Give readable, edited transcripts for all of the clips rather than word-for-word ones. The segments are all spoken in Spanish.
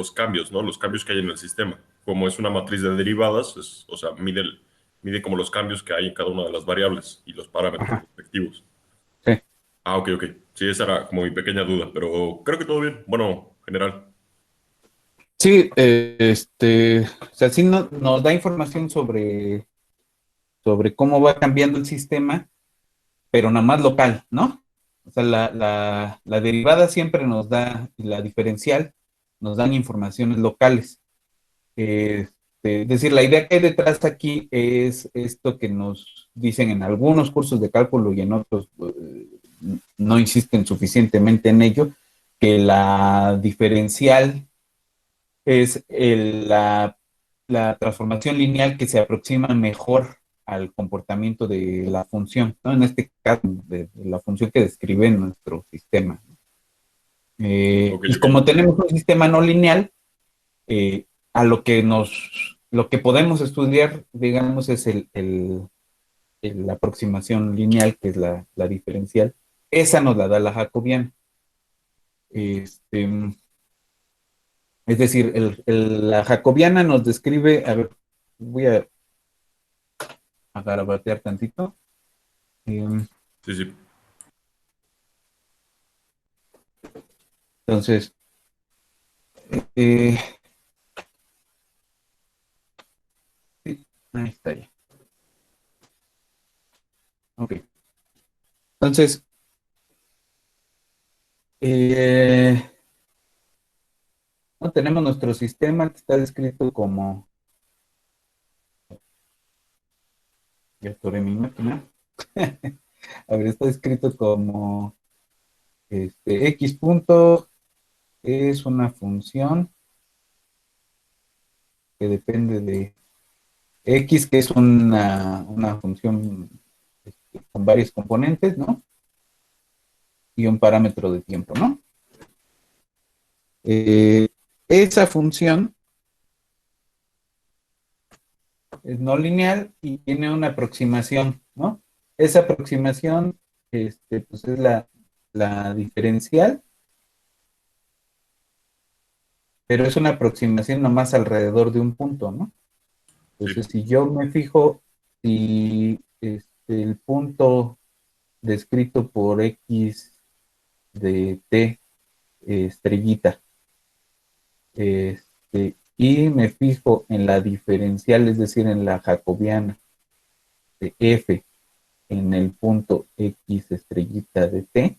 los cambios, ¿no? Los cambios que hay en el sistema. Como es una matriz de derivadas, o sea, mide como los cambios que hay en cada una de las variables y los parámetros Ajá, respectivos. sí. Ah, ok, ok. Sí, esa era como mi pequeña duda, pero creo que todo bien. Bueno, general. Sí, o sea, sí nos da información sobre cómo va cambiando el sistema, pero nada más local, ¿no? O sea, la derivada siempre nos da, y la diferencial nos dan informaciones locales. Es decir, la idea que hay detrás aquí es esto que nos dicen en algunos cursos de cálculo y en otros no insisten suficientemente en ello, que la diferencial es la transformación lineal que se aproxima mejor al comportamiento de la función, ¿no? En este caso, de la función que describe nuestro sistema. Ok, Y ok. como tenemos un sistema no lineal, a lo que podemos estudiar, digamos, es la aproximación lineal, que es la diferencial. Esa nos la da la jacobiana. Este, es decir, la jacobiana nos describe, a ver, voy a garabatear tantito. Eh, Sí, sí. entonces, eh, sí, ahí está ya. Ok. Entonces, eh, no, tenemos nuestro sistema que está descrito como, ya sobre mi máquina, a ver, está escrito como X punto es una función que depende de X, que es una función con varios componentes, ¿no? Y un parámetro de tiempo, ¿no? Eh, esa función es no lineal y tiene una aproximación, ¿no? Esa aproximación pues es la diferencial, pero es una aproximación nomás alrededor de un punto, ¿no? Sí. Entonces, si yo me fijo, si el punto descrito por X de T estrellita, y me fijo en la diferencial, es decir, en la jacobiana de F en el punto X estrellita de T,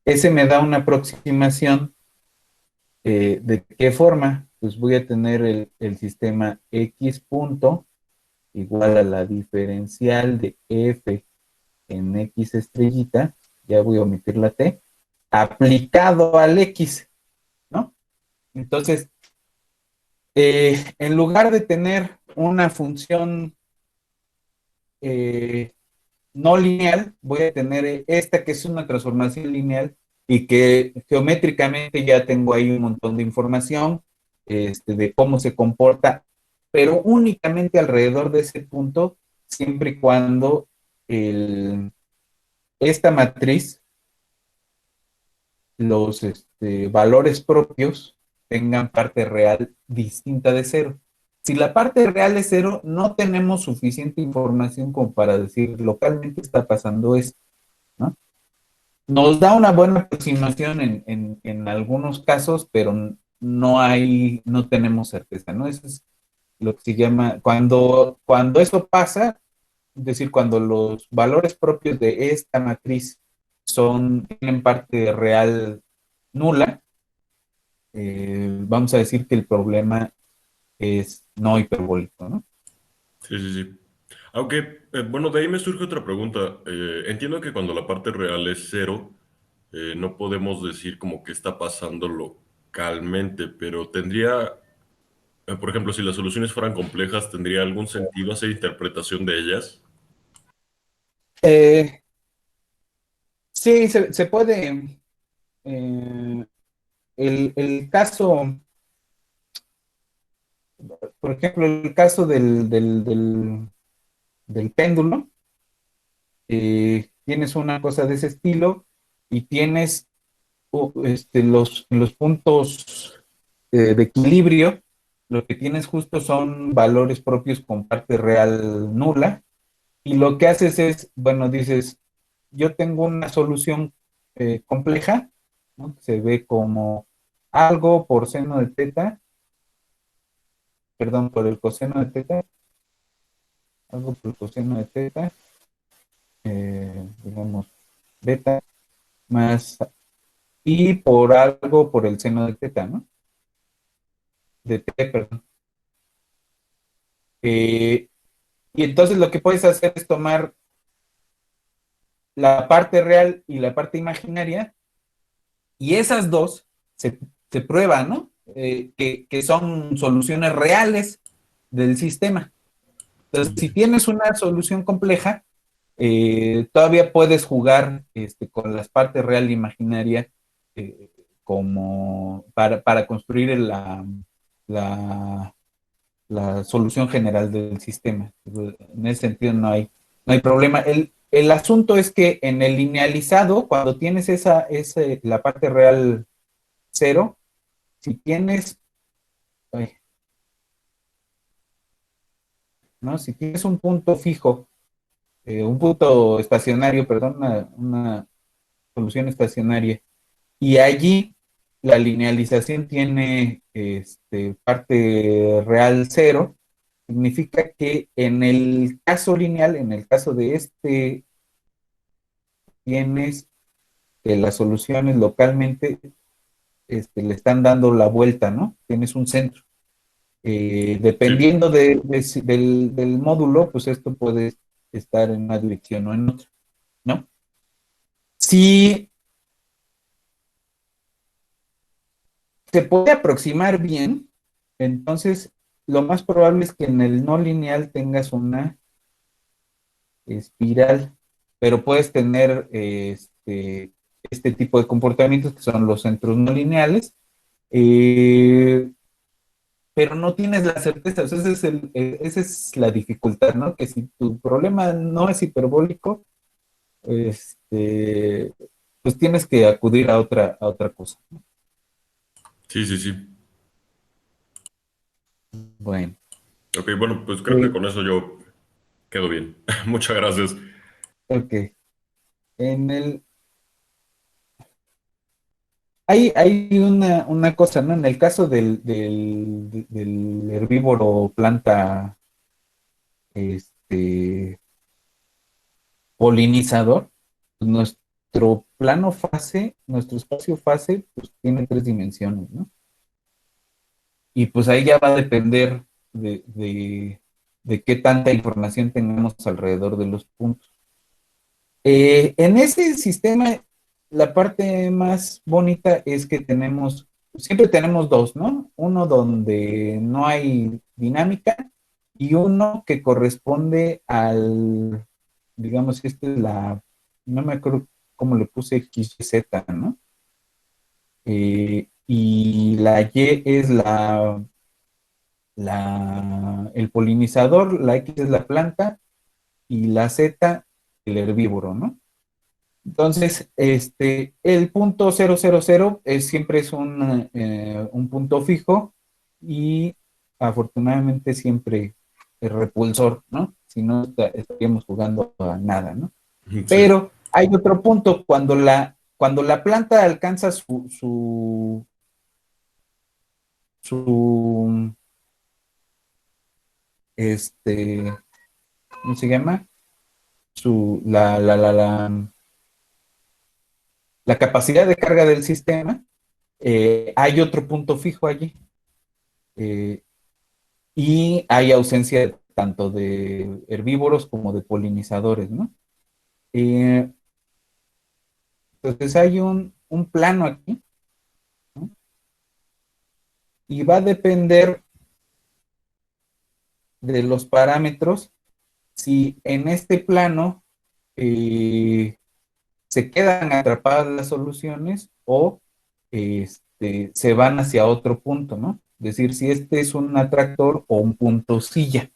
ese me da una aproximación de qué forma, pues voy a tener el sistema X punto igual a la diferencial de F en X estrellita, ya voy a omitir la T, aplicado al X, ¿no? Entonces, en lugar de tener una función eh, no lineal, voy a tener esta que es una transformación lineal y que geométricamente ya tengo ahí un montón de información de cómo se comporta, pero únicamente alrededor de ese punto, siempre y cuando el, esta matriz, los valores propios tengan parte real distinta de cero. Si la parte real es cero, no tenemos suficiente información como para decir localmente está pasando esto, ¿no? Nos da una buena aproximación en algunos casos, pero no tenemos certeza, ¿no? Eso es lo que se llama, cuando eso pasa, es decir, cuando los valores propios de esta matriz tienen parte real nula, vamos a decir que el problema es no hiperbólico, ¿no? Sí, sí, sí. Aunque, bueno, de ahí me surge otra pregunta. Entiendo que cuando la parte real es cero, no podemos decir como que está pasando localmente, pero por ejemplo, si las soluciones fueran complejas, ¿tendría algún sentido hacer interpretación de ellas? Eh, sí, se puede. eh, el caso, por ejemplo, el caso del péndulo, tienes una cosa de ese estilo y tienes los puntos de equilibrio, lo que tienes justo son valores propios con parte real nula, y lo que haces es, bueno, dices, yo tengo una solución compleja, ¿no? Se ve como algo por seno de teta, perdón, por el coseno de teta, algo por el coseno de teta, digamos, beta, más, y por algo por el seno de teta, ¿no? De t, perdón. Eh, y entonces lo que puedes hacer es tomar la parte real y la parte imaginaria, y esas dos se, se prueban, ¿no? Que son soluciones reales del sistema. Entonces, si tienes una solución compleja, todavía puedes jugar con las partes real e imaginaria como para construir la, la solución general del sistema. En ese sentido no hay problema. El asunto es que en el linealizado, cuando tienes la parte real cero, si tienes, ay, ¿no? Si tienes un punto fijo, un punto estacionario, perdón, una solución estacionaria, y allí la linealización tiene parte real cero, significa que en el caso lineal, en el caso de tienes que las soluciones localmente le están dando la vuelta, ¿no? Tienes un centro. Sí, Dependiendo del módulo, pues esto puede estar en una dirección o en otra, ¿no? Si se puede aproximar bien, entonces lo más probable es que en el no lineal tengas una espiral, pero puedes tener este tipo de comportamientos que son los centros no lineales, eh, pero no tienes la certeza, o sea, esa es la dificultad, ¿no? Que si tu problema no es hiperbólico, este, pues tienes que acudir a otra cosa. sí, sí, sí. Bueno, Ok, bueno, pues creo que eh, con eso yo quedo bien. Muchas gracias. ok. En el, hay una cosa, ¿no? En el caso del herbívoro planta este, polinizador, pues nuestro plano fase, nuestro espacio fase, pues tiene tres dimensiones, ¿no? Y pues ahí ya va a depender de qué tanta información tengamos alrededor de los puntos. En ese sistema, la parte más bonita es que siempre tenemos dos, ¿no? Uno donde no hay dinámica y uno que corresponde digamos que esta es no me acuerdo cómo le puse X, Y, Z, ¿no? Y la Y es el polinizador, la X es la planta y la Z el herbívoro, ¿no? Entonces, el punto 000 siempre es un punto fijo y afortunadamente siempre es repulsor, ¿no? Si no, estaríamos jugando a nada, ¿no? Sí, Pero hay otro punto, cuando la planta alcanza su, este, ¿cómo se llama? Su, la capacidad de carga del sistema, hay otro punto fijo allí. Eh, y hay ausencia tanto de herbívoros como de polinizadores, ¿no? Eh, entonces hay un plano aquí, ¿no? Y va a depender de los parámetros si en este plano eh, se quedan atrapadas las soluciones o se van hacia otro punto, ¿no? Es decir, si este es un atractor o un punto silla,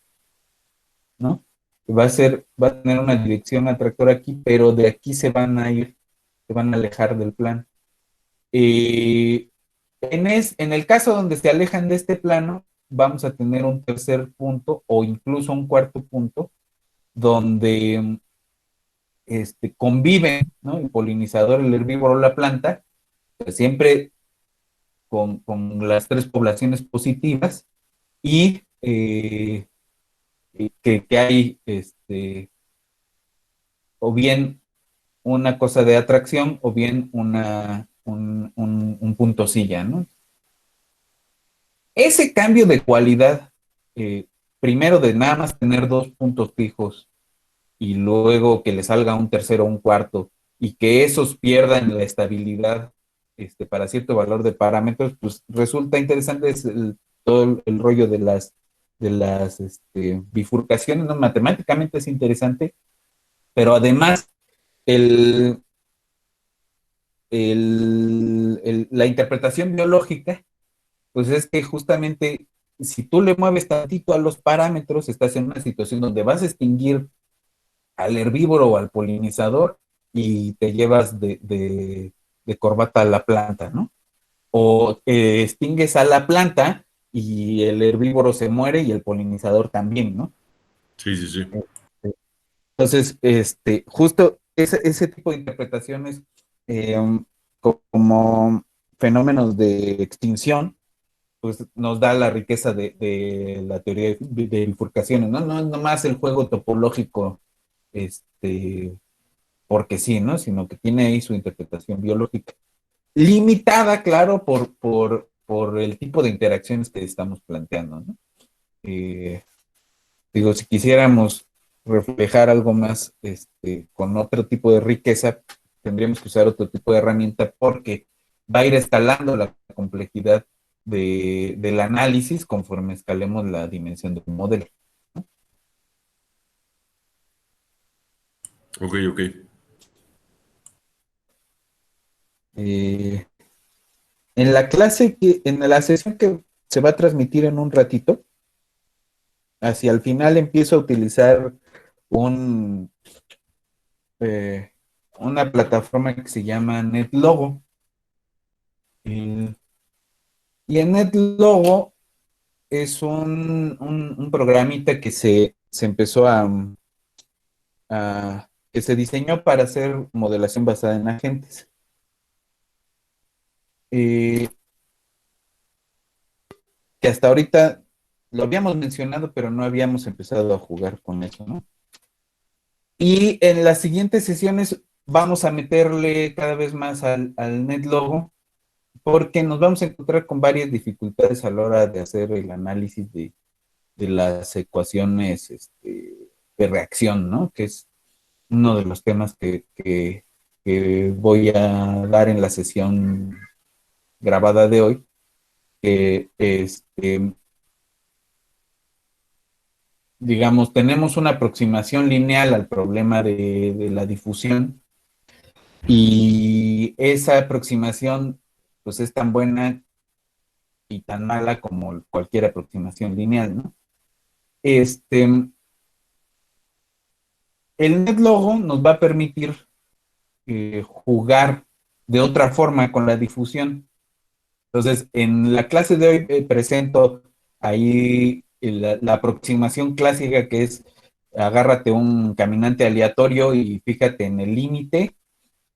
¿no? Va a tener una dirección atractor aquí, pero de aquí se van a ir, se van a alejar del plan. En el caso donde se alejan de este plano, vamos a tener un tercer punto o incluso un cuarto punto donde conviven, ¿no? El polinizador, el herbívoro, la planta, pues siempre con las tres poblaciones positivas y que hay o bien una cosa de atracción o bien un punto silla, ¿no? Ese cambio de cualidad, primero de nada más tener dos puntos fijos y luego que le salga un tercero o un cuarto y que esos pierdan la estabilidad para cierto valor de parámetros, pues resulta interesante todo el rollo de las bifurcaciones, ¿no? Matemáticamente es interesante, pero además el, la interpretación biológica, pues es que justamente si tú le mueves tantito a los parámetros, estás en una situación donde vas a extinguir al herbívoro o al polinizador y te llevas de corbata a la planta, ¿no? O extingues a la planta y el herbívoro se muere y el polinizador también, ¿no? Sí, sí, sí. Entonces, justo ese tipo de interpretaciones eh, como fenómenos de extinción, pues nos da la riqueza de la teoría de bifurcaciones, ¿no? No es nomás el juego topológico, porque sí, ¿no? Sino que tiene ahí su interpretación biológica. Limitada, claro, por el tipo de interacciones que estamos planteando, ¿no? Eh, Digo, si quisiéramos reflejar algo más con otro tipo de riqueza, tendríamos que usar otro tipo de herramienta porque va a ir escalando la complejidad del análisis conforme escalemos la dimensión del modelo. Ok, ok. Eh, en la sesión que se va a transmitir en un ratito, hacia el final empiezo a utilizar un, eh, una plataforma que se llama NetLogo. Y, y en NetLogo es un programita que se empezó que se diseñó para hacer modelación basada en agentes. Eh, que hasta ahorita lo habíamos mencionado, pero no habíamos empezado a jugar con eso, ¿no? Y en las siguientes sesiones vamos a meterle cada vez más al NetLogo porque nos vamos a encontrar con varias dificultades a la hora de hacer el análisis de las ecuaciones de reacción, ¿no? Que es uno de los temas que voy a dar en la sesión grabada de hoy, que digamos, tenemos una aproximación lineal al problema de la difusión y esa aproximación pues es tan buena y tan mala como cualquier aproximación lineal, ¿no? El NetLogo nos va a permitir jugar de otra forma con la difusión. Entonces, en la clase de hoy presento ahí la aproximación clásica que es agárrate un caminante aleatorio y fíjate en el límite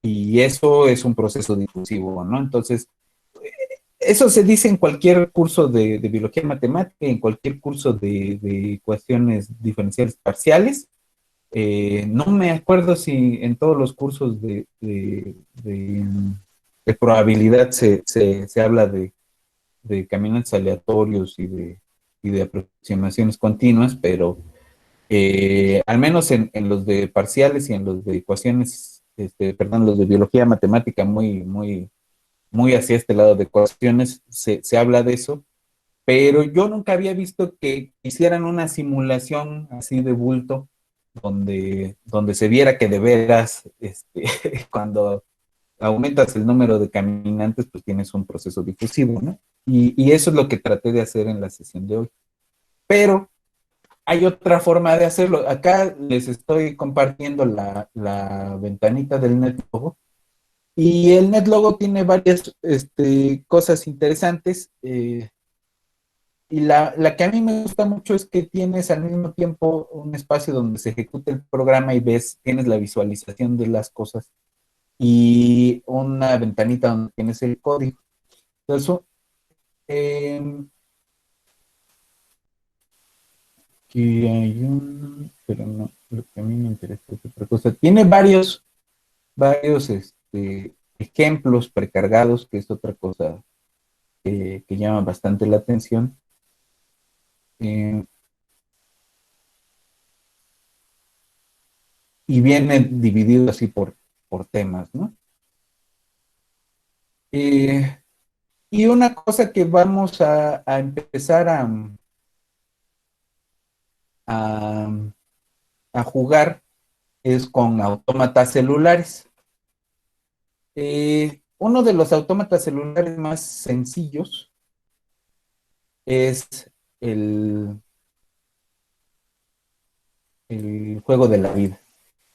y eso es un proceso difusivo, ¿no? Entonces, eso se dice en cualquier curso de biología matemática, en cualquier curso de ecuaciones diferenciales parciales. No me acuerdo si en todos los cursos de probabilidad se habla de caminantes aleatorios y de aproximaciones continuas, pero al menos en los de parciales y en los de ecuaciones, perdón, los de biología matemática muy hacia este lado de ecuaciones, se habla de eso, pero yo nunca había visto que hicieran una simulación así de bulto, donde se viera que de veras, cuando aumentas el número de caminantes, pues tienes un proceso difusivo, ¿no? Y eso es lo que traté de hacer en la sesión de hoy. Pero hay otra forma de hacerlo. Acá les estoy compartiendo la ventanita del network Y el NetLogo tiene varias cosas interesantes. Y la que a mí me gusta mucho es que tienes al mismo tiempo un espacio donde se ejecuta el programa y tienes la visualización de las cosas y una ventanita donde tienes el código. Entonces, eh, aquí hay pero no, lo que a mí me interesa es otra cosa. Tiene varios ejemplos precargados, que es otra cosa que llama bastante la atención. Eh, y viene dividido así por temas, ¿no? Eh, y una cosa que vamos a empezar a, a jugar es con autómatas celulares. Uno de los autómatas celulares más sencillos es el, el juego de la vida.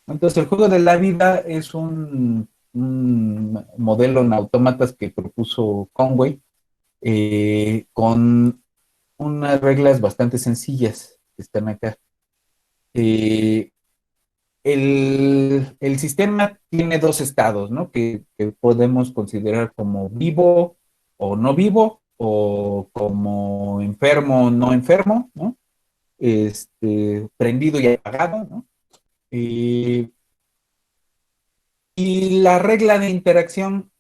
Entonces, el juego de la vida es un modelo en autómatas que propuso Conway con unas reglas bastante sencillas que están acá. Eh, el sistema tiene dos estados, ¿no? Que podemos considerar como vivo o no vivo, o como enfermo o no enfermo, ¿no? Prendido y apagado, ¿no? Eh, y la regla de interacción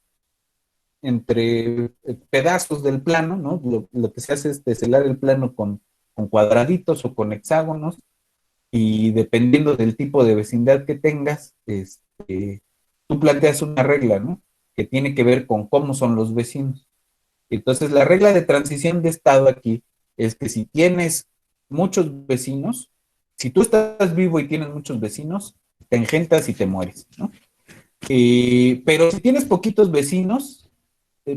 entre pedazos del plano, ¿no? Lo que se hace es teselar el plano con cuadraditos o con hexágonos, y dependiendo del tipo de vecindad que tengas, tú planteas una regla, ¿no? Que tiene que ver con cómo son los vecinos. Entonces, la regla de transición de estado aquí es que si tienes muchos vecinos, si tú estás vivo y tienes muchos vecinos, te engentas y te mueres, ¿no? Pero si tienes poquitos vecinos,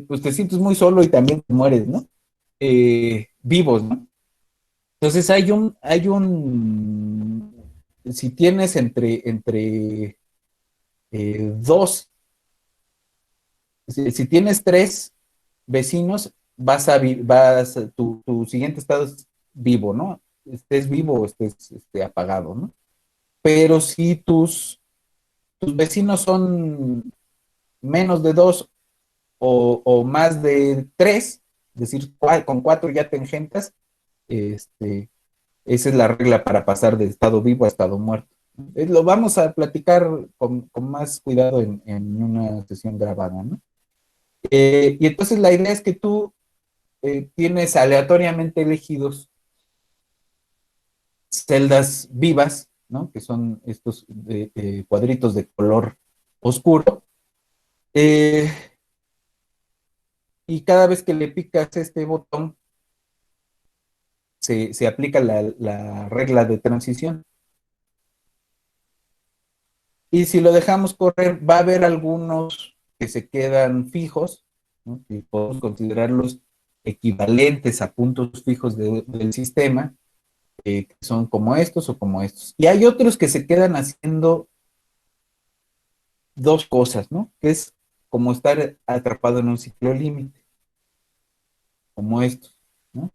pues te sientes muy solo y también te mueres, ¿no? Vivos, ¿no? Entonces si tienes entre dos, si tienes tres vecinos, tu siguiente estado es vivo, ¿no? Estés vivo o estés apagado, ¿no? Pero si tus vecinos son menos de dos o más de tres, es decir, con cuatro ya te engentas, este, esa es la regla para pasar de estado vivo a estado muerto. Lo vamos a platicar con más cuidado en una sesión grabada, ¿no? Y entonces la idea es que tú tienes aleatoriamente elegidos celdas vivas, ¿no? Que son estos cuadritos de color oscuro. Eh, y cada vez que le picas este botón, se aplica la regla de transición. Y si lo dejamos correr, va a haber algunos que se quedan fijos, ¿no? Y podemos considerarlos equivalentes a puntos fijos del sistema, que son como estos o como estos. Y hay otros que se quedan haciendo dos cosas, ¿no? Que es como estar atrapado en un ciclo límite, como estos, ¿no?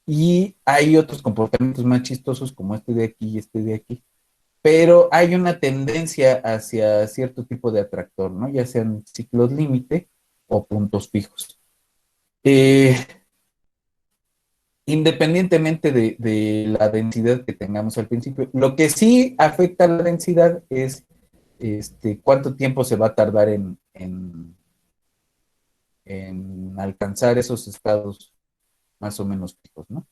Y hay otros comportamientos más chistosos como este de aquí y este de aquí. Pero hay una tendencia hacia cierto tipo de atractor, ¿no? Ya sean ciclos límite o puntos fijos. Eh, Independientemente de la densidad que tengamos al principio, lo que sí afecta a la densidad es cuánto tiempo se va a tardar en alcanzar esos estados más o menos fijos, ¿no?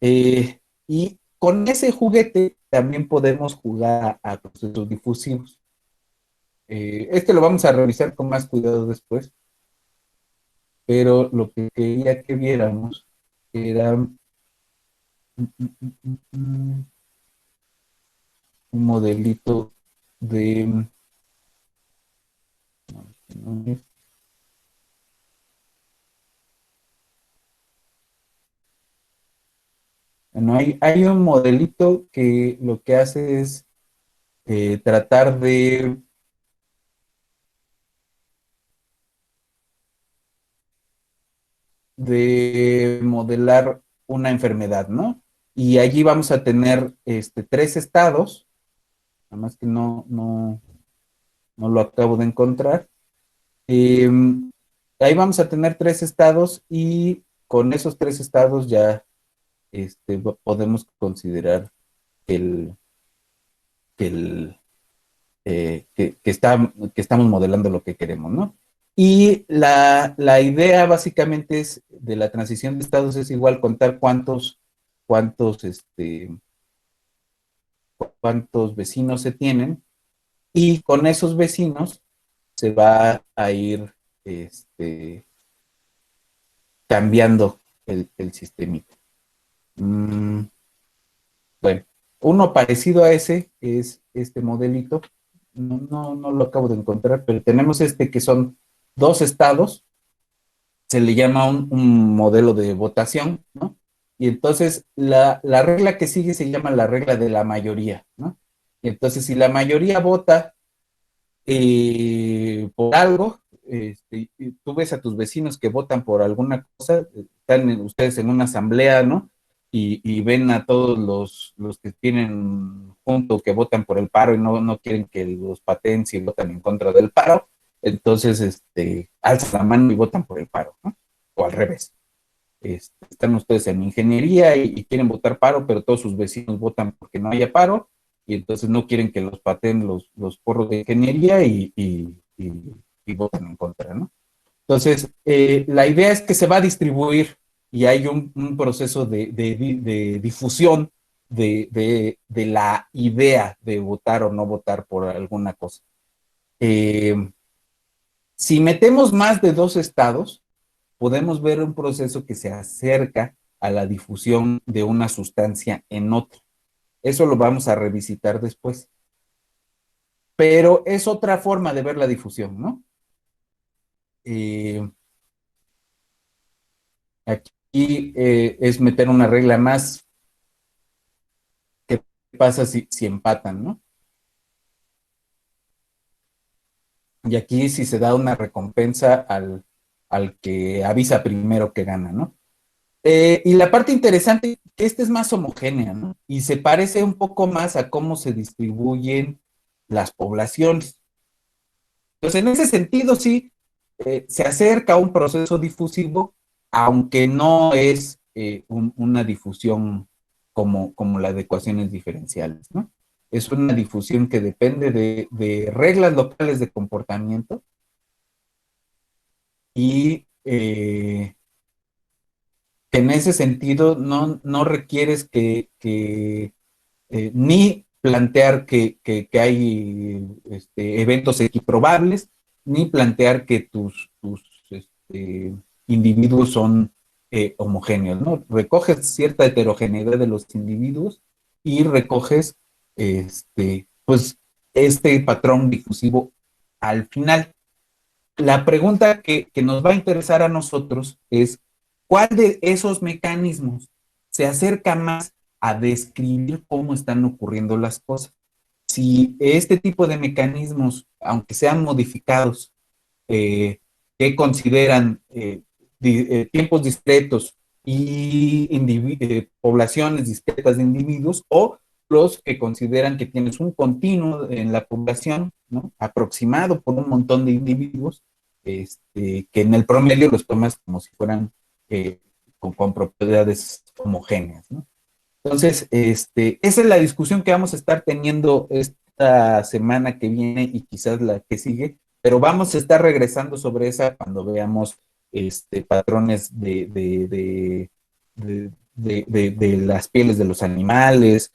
Y con ese juguete también podemos jugar a procesos difusivos. Lo vamos a revisar con más cuidado después, pero lo que quería que viéramos era un modelito de... no, bueno, hay un modelito que lo que hace es tratar de de modelar una enfermedad, ¿no? Y allí vamos a tener tres estados, nada más que no lo acabo de encontrar. Eh, Ahí vamos a tener tres estados y con esos tres estados ya podemos considerar el, el, que estamos modelando lo que queremos, ¿no? Y la idea básicamente es de la transición de estados es igual contar cuántos, cuántos vecinos se tienen y con esos vecinos se va a ir cambiando el sistemita. Bueno, uno parecido a ese es este modelito. No lo acabo de encontrar, pero tenemos que son dos estados, se le llama un modelo de votación, ¿no? Y entonces la regla que sigue se llama la regla de la mayoría, ¿no? Y entonces si la mayoría vota por algo, y tú ves a tus vecinos que votan por alguna cosa, están ustedes en una asamblea, ¿no? Y ven a todos los que tienen junto que votan por el paro y no quieren que los pateen si votan en contra del paro, entonces alzan la mano y votan por el paro, ¿no? O al revés. Están ustedes en ingeniería y quieren votar paro, pero todos sus vecinos votan porque no haya paro, y entonces no quieren que los pateen los porros de ingeniería y votan en contra, ¿no? Entonces, la idea es que se va a distribuir y hay un proceso de difusión de la idea de votar o no votar por alguna cosa. Si metemos más de dos estados, podemos ver un proceso que se acerca a la difusión de una sustancia en otra. Eso lo vamos a revisitar después. Pero es otra forma de ver la difusión, ¿no? Aquí es meter una regla más. ¿Qué pasa si empatan, no? Y aquí si se da una recompensa al que avisa primero que gana, ¿no? Y la parte interesante, que esta es más homogénea, ¿no? Y se parece un poco más a cómo se distribuyen las poblaciones. Entonces, en ese sentido, sí, se acerca a un proceso difusivo, aunque no es una difusión como la de ecuaciones diferenciales, ¿no? Es una difusión que depende de reglas locales de comportamiento y que en ese sentido no requieres ni plantear que hay eventos equiprobables, ni plantear que tus individuos son homogéneos, ¿no? Recoges cierta heterogeneidad de los individuos y recoges pues, este patrón difusivo al final. La pregunta que nos va a interesar a nosotros es, ¿cuál de esos mecanismos se acerca más a describir cómo están ocurriendo las cosas? Si este tipo de mecanismos, aunque sean modificados, que consideran tiempos discretos y poblaciones discretas de individuos, o los que consideran que tienes un continuo en la población, ¿no? Aproximado por un montón de individuos, que en el promedio los tomas como si fueran con propiedades homogéneas, ¿no? Entonces, esa es la discusión que vamos a estar teniendo esta semana que viene y quizás la que sigue, pero vamos a estar regresando sobre esa cuando veamos patrones de las pieles de los animales,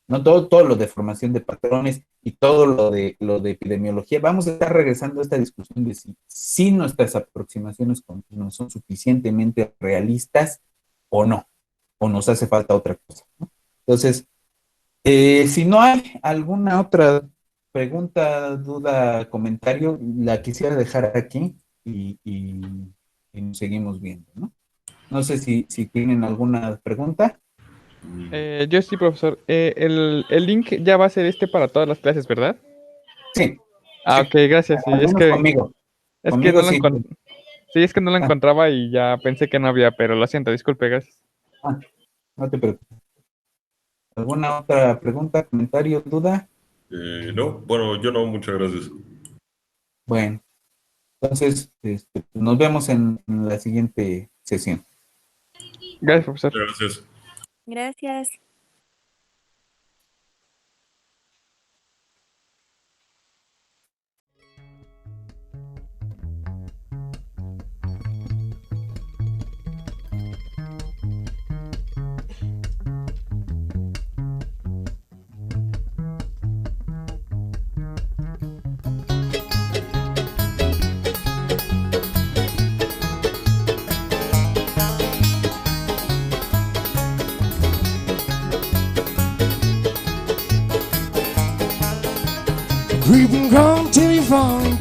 no todo lo de formación de patrones y todo lo de epidemiología. Vamos a estar regresando a esta discusión de si nuestras aproximaciones continuas son suficientemente realistas o no, o nos hace falta otra cosa, ¿no? Entonces, si no hay alguna otra pregunta, duda, comentario, la quisiera dejar aquí y nos seguimos viendo, ¿no? No sé si tienen alguna pregunta. Yo sí, profesor. El link ya va a ser para todas las clases, ¿verdad? Sí, Ah, sí, ok, gracias. Sí, al menos conmigo. es que no Conmigo lo sí. encontré. Sí, es que no la encontraba y ya pensé que no había, pero lo siento, disculpe, gracias. No te preocupes. ¿Alguna otra pregunta, comentario, duda? No, bueno, yo no, muchas gracias. Bueno, entonces nos vemos en la siguiente sesión. Gracias, profesor. Muchas gracias. Gracias. Creep and come till you find